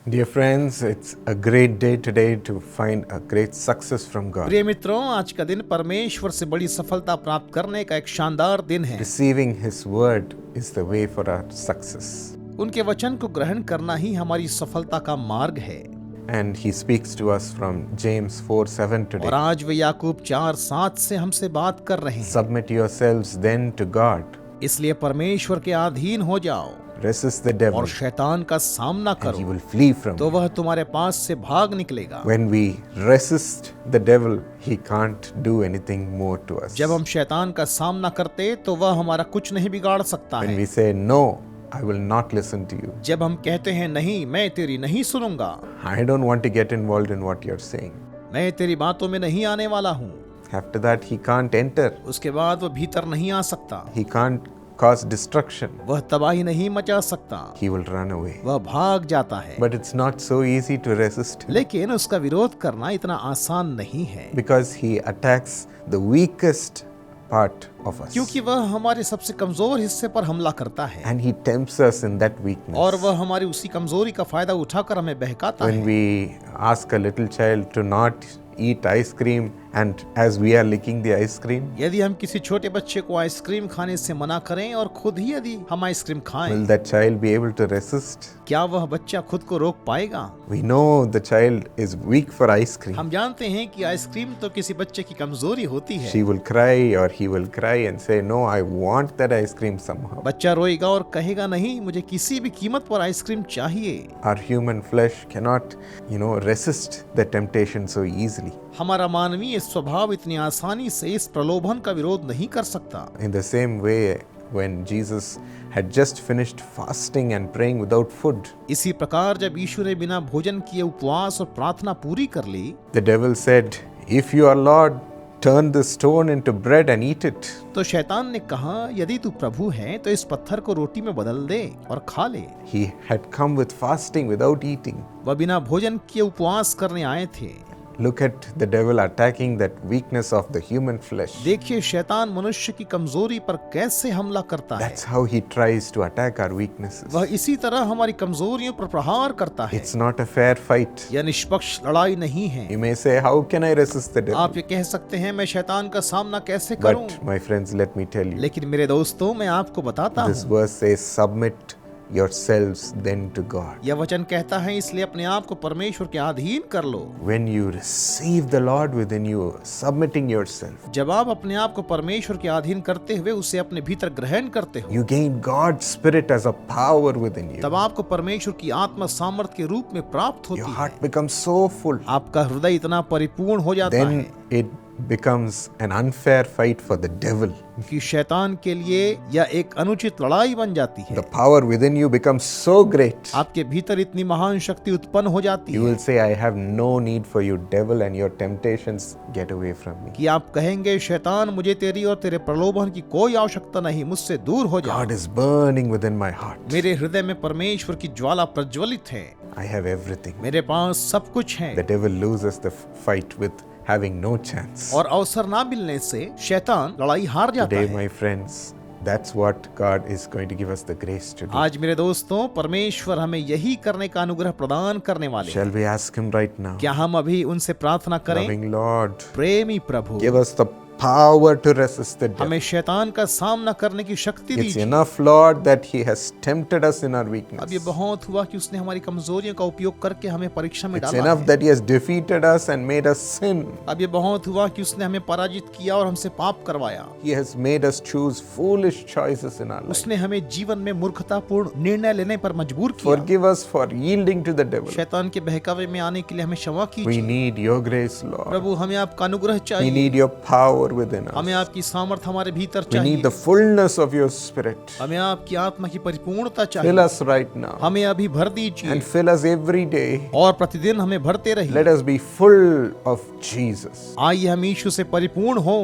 Dear friends, it's a great day today to find a great success from God. प्रिय मित्रों, आज का दिन परमेश्वर से बड़ी सफलता प्राप्त करने का एक शानदार दिन है। Receiving His word is the way for our success. उनके वचन को ग्रहण करना ही हमारी सफलता का मार्ग है। And He speaks to us from James 4:7 today. और आज वे याकूब 4:7 से हमसे बात कर रहे हैं। Submit yourselves then to God. इसलिए परमेश्वर के अधीन हो जाओ Resist the devil और शैतान का सामना and he करो, will flee from तो you. वह तुम्हारे पास से भाग निकलेगा। When we resist the devil, he can't do anything more to us. जब हम शैतान का सामना करते तो वह हमारा कुछ नहीं बिगाड़ सकता When है। we say no, I will not listen to you. जब हम कहते हैं नहीं, मैं तेरी नहीं सुनूंगा, I don't want to get involved in what you're saying. मैं तेरी बातों में नहीं आने वाला हूँ, After that, he can't enter. उसके बाद वह भीतर नहीं आ सकता, He can't cause destruction. वह तबाही नहीं मचा सकता, He will run away. वह भाग जाता है। But it's not so easy to resist him लेकिन उसका विरोध करना इतना आसान नहीं है, because he attacks the weakest part of us. क्योंकि वह हमारे सबसे कमजोर हिस्से पर हमला करता है And he tempts us in that weakness. और वह हमारी उसी कमजोरी का फायदा उठाकर हमें बहकाता When है। we ask a little child to not eat ice cream, and as we are licking the ice cream, यदि हम किसी छोटे बच्चे को आइसक्रीम खाने से मना करें और खुद ही यदि हम आइसक्रीम खाएं, will that child be able to resist? क्या वह बच्चा खुद को रोक पाएगा? We know the child is weak for ice cream. हम जानते हैं कि आइसक्रीम तो किसी बच्चे की कमजोरी होती है। She will cry or he will cry and say, no, I want that ice cream somehow. बच्चा रोएगा और कहेगा नहीं, मुझे किसी भी कीमत पर आइसक्रीम चाहिए। Our human flesh cannot, resist the temptation so easily. हमारा मानवीय स्वभाव इतनी आसानी से इस प्रलोभन का विरोध नहीं कर सकता। In the same way, when Jesus had just finished fasting and praying without food, इसी प्रकार जब यीशु ने बिना भोजन किए उपवास और प्रार्थना पूरी कर ली, the devil said, if you are Lord, turn this stone into bread and eat it. तो शैतान ने कहा, यदि तू प्रभु है तो इस पत्थर को रोटी में बदल दे और खा ले। He had come with fasting without eating. वह बिना भोजन किए उपवास करने आए थे। Look at the devil attacking that weakness of the human flesh. देखिए शैतान मनुष्य की कमजोरी पर कैसे हमला करता है। That's how he tries to attack our weaknesses. वह इसी तरह हमारी कमजोरियों पर प्रहार करता है। It's not a fair fight. यह निष्पक्ष लड़ाई नहीं है। You may say, how can I resist the devil? आप ये कह सकते हैं, मैं शैतान का सामना कैसे करूं? But my friends, let me tell you, लेकिन मेरे दोस्तों, मैं आपको बताता this हूं, verse says, submit yourselves then to God. यह वचन कहता है, इसलिए अपने आप को परमेश्वर के अधीन कर लो। When you receive the Lord within you, submitting yourself, जब आप अपने आप को परमेश्वर के अधीन करते हुए उसे अपने भीतर ग्रहण करते हो, you gain God's Spirit as a power within you. तब आपको परमेश्वर की आत्मा सामर्थ के रूप में प्राप्त Your होती है। heart becomes so full. आपका हृदय इतना परिपूर्ण हो जाता Then है it becomes an unfair fight for the devil. कि शैतान के लिए यह एक अनुचित लड़ाई बन जाती है। The power within you becomes so great. आपके भीतर इतनी महान शक्ति उत्पन्न हो जाती You है will say, I have no need for you, devil, and your temptations get away from me. कि आप कहेंगे, शैतान, मुझे तेरी और तेरे प्रलोभन की कोई आवश्यकता नहीं, मुझसे दूर हो जा। God is burning within my heart. मेरे हृदय में परमेश्वर की ज्वाला प्रज्वलित है, I have everything. मेरे पास सब कुछ है। The devil loses the fight with having no chance. और अवसर ना मिलने से शैतान लड़ाई हार जाता Today, है। my friends, that's what God is going to give us the grace to do. आज मेरे दोस्तों, परमेश्वर हमें यही करने का अनुग्रह प्रदान करने वाले हैं। Shall we ask Him right now? क्या हम अभी उनसे प्रार्थना करें? Loving Lord, प्रेमी प्रभु, give us the power to resist the devil. हमें शैतान का सामना करने की शक्ति It's दीजिए। enough, Lord, that He has tempted us in our अब ये weakness. बहुत हुआ कि उसने हमारी कमजोरियों का उपयोग करके हमें परीक्षा में It's डाला enough है। that He has defeated us and made us sin. अब ये बहुत हुआ कि उसने हमें पराजित किया और हमसे पाप करवाया। He has made us choose foolish choices in our life. उसने हमें जीवन में मूर्खतापूर्ण निर्णय लेने पर मजबूर किया। Forgive us for yielding to the devil. शैतान के बहकावे में आने के लिए हमें क्षमा We कीजिए। need your grace, Lord. प्रभु, हमें आपका अनुग्रह We चाहिए, need your power within हमें us. आपकी सामर्थ हमारे भीतर We need चाहिए, the fullness of your Spirit. हमें आपकी आत्मा की परिपूर्णता Fill चाहिए। us right now हमें अभी भर दीजिए and fill us every day. और प्रतिदिन हमें भरते रहिए। Let us be full of Jesus. आइए हम यीशु से परिपूर्ण हो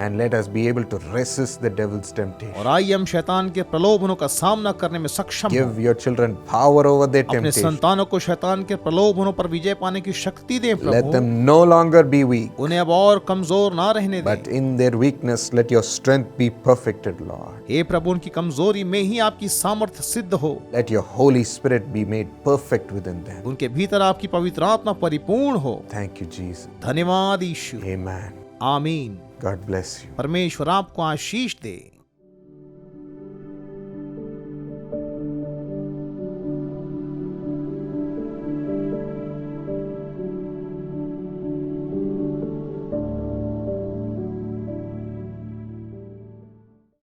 and let us be able to resist the devil's temptation. और आइए हम शैतान के प्रलोभनों का सामना करने में सक्षम हों। Give your children power over their अपने temptation. संतानों को शैतान के प्रलोभनों पर विजय पाने की शक्ति दें Let Prabhu. them no longer be weak, उन्हें अब और कमजोर ना रहने दें। but in their weakness let your strength be perfected, Lord. हे प्रभु, उनकी कमजोरी में ही आपकी सामर्थ्य सिद्ध हो। Let your Holy Spirit be made perfect within them. उनके भीतर आपकी पवित्र आत्मा परिपूर्ण हो। Thank you, Jesus. धन्यवाद यीशु। Amen. आमीन। God bless you. परमेश्वर आपको आशीष दे।